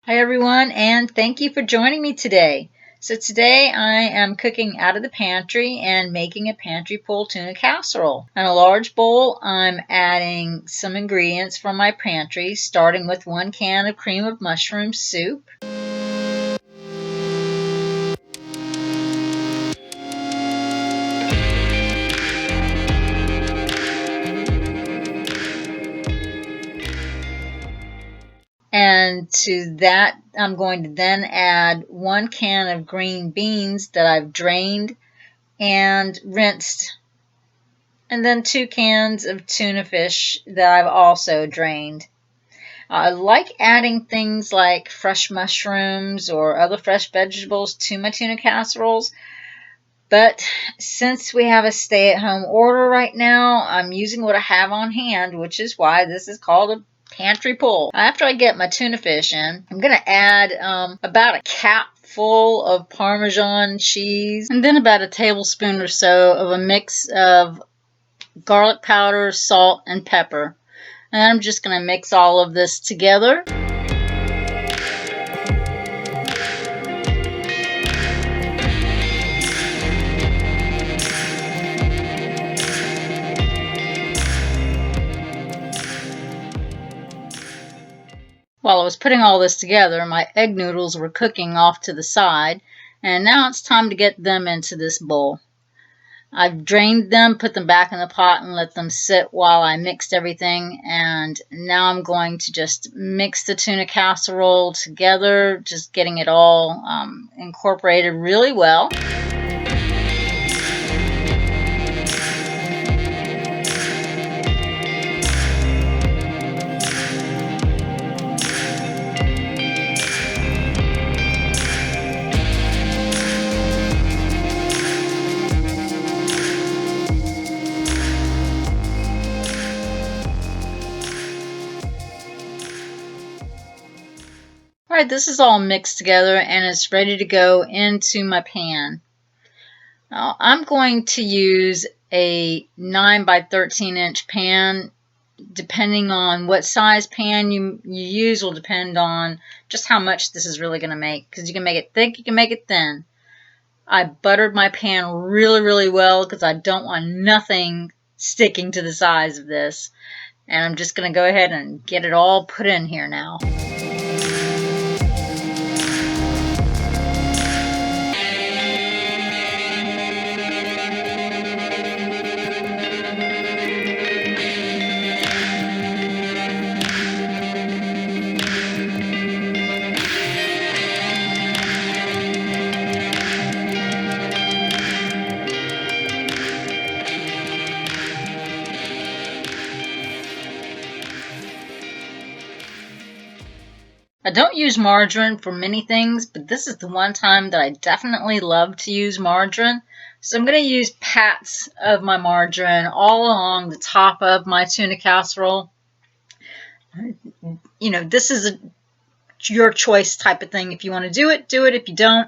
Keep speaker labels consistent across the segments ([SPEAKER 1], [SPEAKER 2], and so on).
[SPEAKER 1] Hi everyone, and thank you for joining me today. So today I am cooking out of the pantry and making a Pantry Pull Tuna Casserole. In a large bowl, I'm adding some ingredients from my pantry, starting with 1 can of cream of mushroom soup. And to that, I'm going to then add 1 can of green beans that I've drained and rinsed, and then 2 cans of tuna fish that I've also drained. I like adding things like fresh mushrooms or other fresh vegetables to my tuna casseroles, but since we have a stay-at-home order right now, I'm using what I have on hand, which is why this is called a pantry pull. After I get my tuna fish in, I'm going to add about a cap full of Parmesan cheese and then about a tablespoon or so of a mix of garlic powder, salt, and pepper. And I'm just going to mix all of this together. While I was putting all this together, my egg noodles were cooking off to the side, and now it's time to get them into this bowl. I've drained them, put them back in the pot, and let them sit while I mixed everything, and now I'm going to just mix the tuna casserole together, just getting it all incorporated really well. Alright, this is all mixed together and it's ready to go into my pan. Now, I'm going to use a 9 by 13 inch pan. Depending on what size pan you use will depend on just how much this is really going to make, because you can make it thick, you can make it thin. I buttered my pan really well because I don't want nothing sticking to the sides of this. And I'm just going to go ahead and get it all put in here now. I don't use margarine for many things, but this is the one time that I definitely love to use margarine. So I'm going to use pats of my margarine all along the top of my tuna casserole. You know, this is your choice type of thing. If you want to do it, do it. If you don't,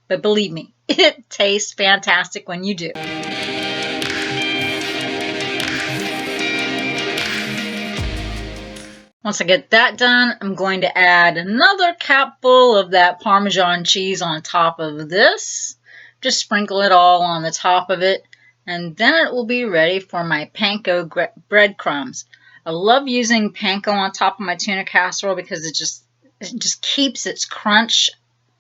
[SPEAKER 1] but believe me, it tastes fantastic when you do. Once I get that done, I'm going to add another capful of that Parmesan cheese on top of this. Just sprinkle it all on the top of it, and then it will be ready for my Panko breadcrumbs. I love using Panko on top of my tuna casserole because it just keeps its crunch.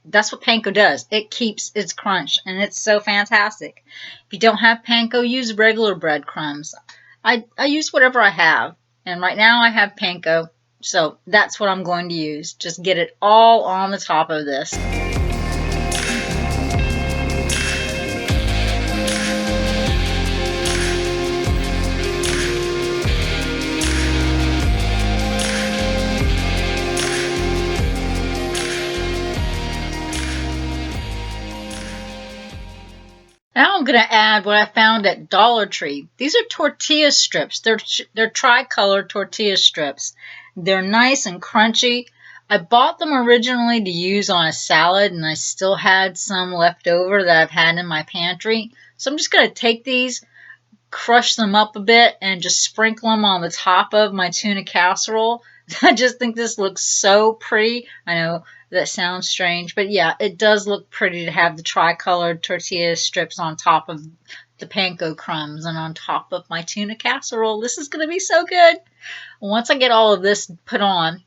[SPEAKER 1] That's what Panko does. It keeps its crunch, and it's so fantastic. If you don't have Panko, use regular breadcrumbs. I use whatever I have. And right now I have Panko, so that's what I'm going to use. Just get it all on the top of this. Now I'm going to add what I found at Dollar Tree. These are tortilla strips. They're tricolor tortilla strips. They're nice and crunchy. I bought them originally to use on a salad, and I still had some left over that I've had in my pantry. So I'm just going to take these, crush them up a bit, and just sprinkle them on the top of my tuna casserole. I just think this looks so pretty. I know that sounds strange. But yeah, it does look pretty to have the tri-colored tortilla strips on top of the panko crumbs and on top of my tuna casserole. This is going to be so good. Once I get all of this put on,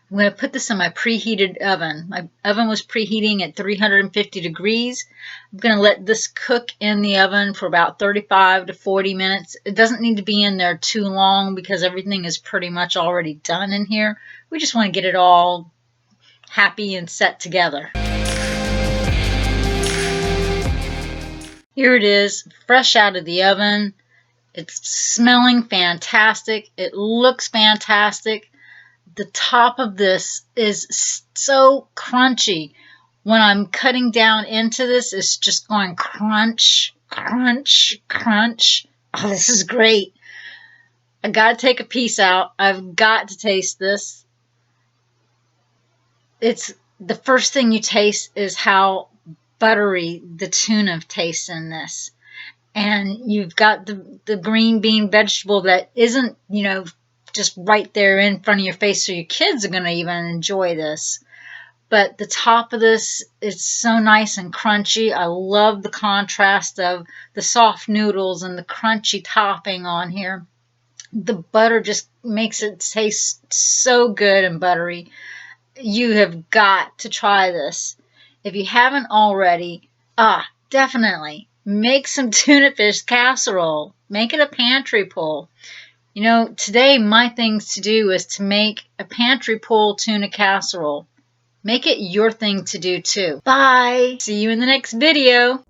[SPEAKER 1] I'm going to put this in my preheated oven. My oven was preheating at 350 degrees. I'm going to let this cook in the oven for about 35 to 40 minutes. It doesn't need to be in there too long because everything is pretty much already done in here. We just want to get it all happy and set together. Here it is, fresh out of the oven. It's smelling fantastic. It looks fantastic. The top of this is so crunchy. When I'm cutting down into this, it's just going crunch, crunch, crunch. Oh, this is great. I gotta take a piece out. I've got to taste this. It's the first thing you taste is how buttery the tuna tastes in this. And you've got the green bean vegetable that isn't, just right there in front of your face, so your kids are going to even enjoy this. But the top of this is so nice and crunchy. I love the contrast of the soft noodles and the crunchy topping on here. The butter just makes it taste so good and buttery. You have got to try this. If you haven't already, definitely make some tuna fish casserole. Make it a pantry pull. Today my things to do is to make a Pantry Pull Tuna Casserole. Make it your thing to do too. Bye! See you in the next video.